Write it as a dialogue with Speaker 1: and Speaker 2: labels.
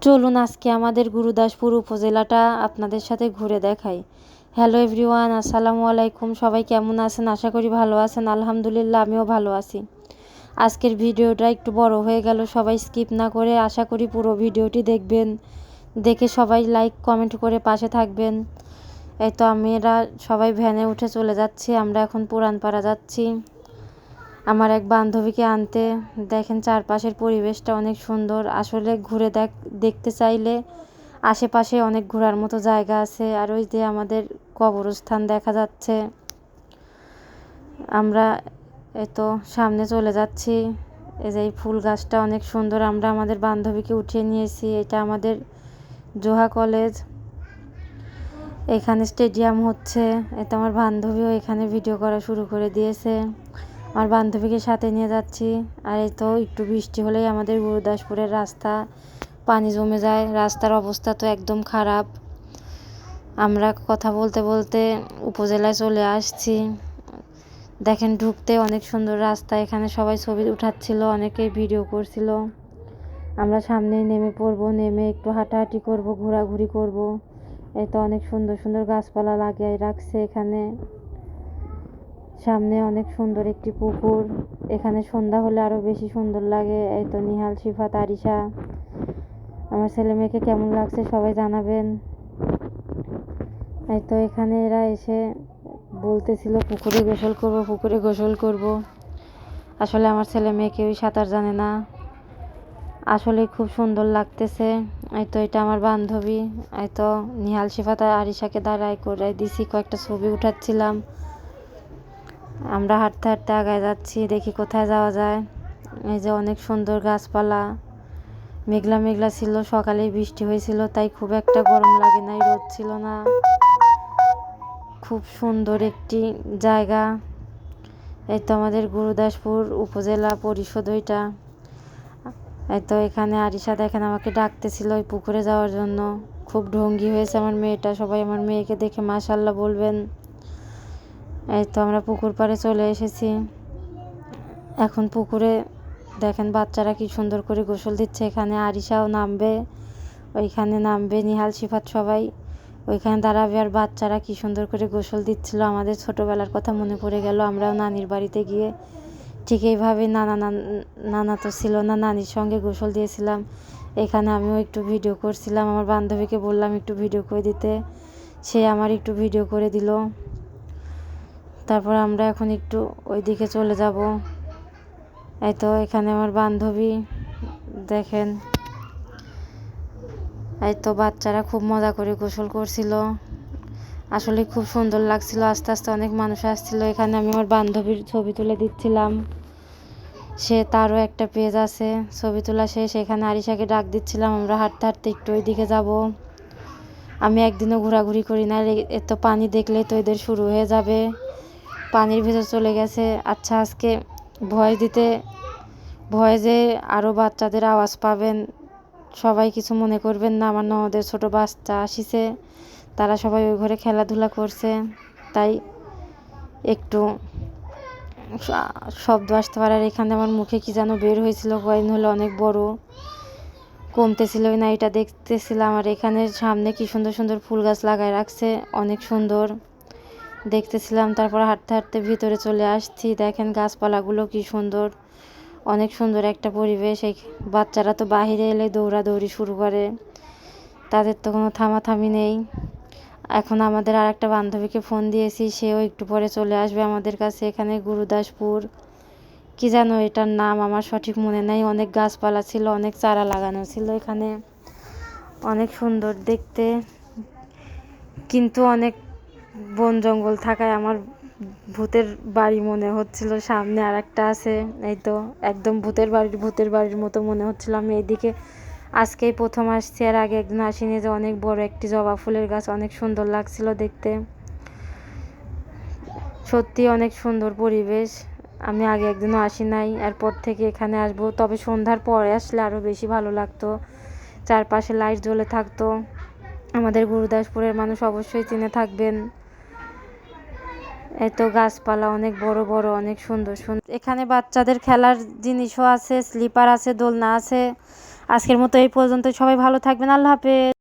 Speaker 1: চলুন আজকে আমাদের গুরুদাসপুর উপজেলাটা আপনাদের সাথে ঘুরে দেখাই। হ্যালো এভরিওয়ান, আসসালামু আলাইকুম। সবাই কেমন আছেন? আশা করি ভালো আছেন। আলহামদুলিল্লাহ, আমিও ভালো আছি। আজকের ভিডিওটা একটু বড় হয়ে গেল, সবাই স্কিপ না করে আশা করি পুরো ভিডিওটি দেখবেন। দেখে সবাই লাইক কমেন্ট করে পাশে থাকবেন। এই তো আমরা সবাই ভ্যানে উঠে চলে যাচ্ছি। আমরা এখন পুরানপাড়া যাচ্ছি আমার এক বান্ধবীকে আনতে। দেখেন চারপাশের পরিবেশটা অনেক সুন্দর। আসলে ঘুরে দেখতে চাইলে আশেপাশে অনেক ঘোরার মতো জায়গা আছে। আর ওই যে আমাদের কবরস্থান দেখা যাচ্ছে। আমরা এই তো সামনে চলে যাচ্ছি। এই যে এই ফুল গাছটা অনেক সুন্দর। আমরা আমাদের বান্ধবীকে উঠিয়ে নিয়েছি। এটা আমাদের জোহা কলেজ। এখানে স্টেডিয়াম হচ্ছে। এটা আমার বান্ধবীও এখানে ভিডিও করা শুরু করে দিয়েছে। আমার বান্ধবীকে সাথে নিয়ে যাচ্ছি। আর এই তো একটু বৃষ্টি হলেই আমাদের গুরুদাসপুরের রাস্তা পানি জমে যায়। রাস্তার অবস্থা তো একদম খারাপ। আমরা কথা বলতে বলতে উপজেলায় চলে আসছি। দেখেন ঢুকতে অনেক সুন্দর রাস্তা। এখানে সবাই ছবি উঠাচ্ছিল, অনেকেই ভিডিও করছিল। আমরা সামনেই নেমে পড়বো, নেমে একটু হাঁটাহাঁটি করব, ঘোরাঘুরি করব। এই তো অনেক সুন্দর সুন্দর গাছপালা লাগিয়ে রাখছে এখানে। সামনে অনেক সুন্দর একটি পুকুর। এখানে সন্ধ্যা হলে আরো বেশি সুন্দর লাগে। এই তো নিহাল, শিফাত, আরিশা। আমার ছেলে মেয়েকে কেমন লাগছে সবাই জানাবেন। এই তো এখানে এরা এসে বলতেছিল পুকুরে গোসল করব, পুকুরে গোসল করব। আসলে আমার ছেলে মেয়ে কেউই সাঁতার জানে না। আসলে খুব সুন্দর লাগতেছে। এই তো এটা আমার বান্ধবী। এই তো নিহাল, শিফাত, আরিশাকে দাঁড়াই করে দিছি, কয়েকটা ছবি উঠাচ্ছিলাম। আমরা হাঁটতে হাঁটতে আগায় যাচ্ছি, দেখি কোথায় যাওয়া যায়। এই যে অনেক সুন্দর গাছপালা। মেঘলা মেঘলা ছিল, সকালে বৃষ্টি হয়েছিল, তাই খুব একটা গরম লাগে নাই, রোদ ছিল না। খুব সুন্দর একটি জায়গা। এই তো আমাদের গুরুদাসপুর উপজেলা পরিষদ ওইটা। এই তো এখানে আরিশা দেখেন আমাকে ডাকতেছিল ওই পুকুরে যাওয়ার জন্য। খুব ঢঙ্গি হয়েছে আমার মেয়েটা, সবাই আমার মেয়েকে দেখে মাশাআল্লাহ বলবেন। এই তো আমরা পুকুর পাড়ে চলে এসেছি। এখন পুকুরে দেখেন বাচ্চারা কি সুন্দর করে গোসল দিচ্ছে। এখানে আরিশাও নামবে, ওইখানে নামবে নিহাল, শিফাত সবাই ওইখানে দাঁড়াবে। আর বাচ্চারা কি সুন্দর করে গোসল দিচ্ছিল। আমাদের ছোটোবেলার কথা মনে পড়ে গেল। আমরাও নানির বাড়িতে গিয়ে ঠিক এইভাবে নানা তো ছিল না, নানির সঙ্গে গোসল দিয়েছিলাম। এখানে আমিও একটু ভিডিও করছিলাম। আমার বান্ধবীকে বললাম একটু ভিডিও করে দিতে, সে আমার একটু ভিডিও করে দিল। তারপর আমরা এখন একটু ওই দিকে চলে যাব। এই তো এখানে আমার বান্ধবী দেখেন। এই তো বাচ্চারা খুব মজা করে গোসল করছিল। আসলে খুব সুন্দর লাগছিল। আস্তে আস্তে অনেক মানুষ আসছিল। এখানে আমি আমার বান্ধবীর ছবি তুলে দিচ্ছিলাম। তারও একটা পেজ আছে। ছবি তোলা শেষ, এখানে আরিশাকে ডাক দিচ্ছিলাম। আমরা হাঁটতে হাঁটতে একটু ওই দিকে যাব। আমি একদিনও ঘোরাঘুরি করি না, এত পানি দেখলেই তো এদের শুরু হয়ে যাবে। পানির ভেতর চলে গেছে। আচ্ছা, আজকে ভয়েসে আরও বাচ্চাদের আওয়াজ পাবেন, সবাই কিছু মনে করবেন না। আমার ননদের ছোট বাচ্চা আসিছে, তারা সবাই ওই ঘরে খেলাধুলা করছে, তাই একটু শব্দ আসতে পারে। আর এখানে আমার মুখে কি যেন বের হয়েছিল কয়েকদিন হলে, অনেক বড়, কমতেছিল না, এটা দেখতেছিলাম। আর এখানে সামনে কি সুন্দর সুন্দর ফুল গাছ লাগায় রাখছে, অনেক সুন্দর দেখতেছিলাম। তারপর হাঁটতে হাঁটতে ভিতরে চলে আসছি। দেখেন গাছপালাগুলো কি সুন্দর, অনেক সুন্দর একটা পরিবেশ। এই বাচ্চারা তো বাহিরে এলে দৌড়াদৌড়ি শুরু করে, তাদের তো কোনো থামাথামি নেই। এখন আমাদের আর একটা বান্ধবীকে ফোন দিয়েছি, সেও একটু পরে চলে আসবে আমাদের কাছে। এখানে গুরুদাসপুর কি জানো এটার নাম আমার সঠিক মনে নেই। অনেক গাছপালা ছিল, অনেক চারা লাগানো ছিল এখানে, অনেক সুন্দর দেখতে। কিন্তু অনেক বন জঙ্গল থাকায় আমার ভূতের বাড়ি মনে হচ্ছিল। সামনে আর একটা আছে, এই তো একদম ভূতের বাড়ির মতো মনে হচ্ছিল। আমি এইদিকে আজকেই প্রথম আসছি, আর আগে একদিন আসিনি। যে অনেক বড় একটি জবা ফুলের গাছ, অনেক সুন্দর লাগছিল দেখতে। সত্যি অনেক সুন্দর পরিবেশ। আমি আগে একদিনও আসি নাই, এরপর থেকে এখানে আসবো। তবে সন্ধ্যার পরে আসলে আরও বেশি ভালো লাগতো, চারপাশে লাইট জ্বলে থাকতো। আমাদের গুরুদাসপুরের মানুষ অবশ্যই চিনে থাকবেন। এত গাছপালা অনেক বড় বড়, অনেক সুন্দর সুন্দর। এখানে বাচ্চাদের খেলার জিনিসও আছে, স্লিপার আছে, দোলনা আছে। আজকের মতো এই পর্যন্ত, সবাই ভালো থাকবেন, আল্লাহ হাফেজ।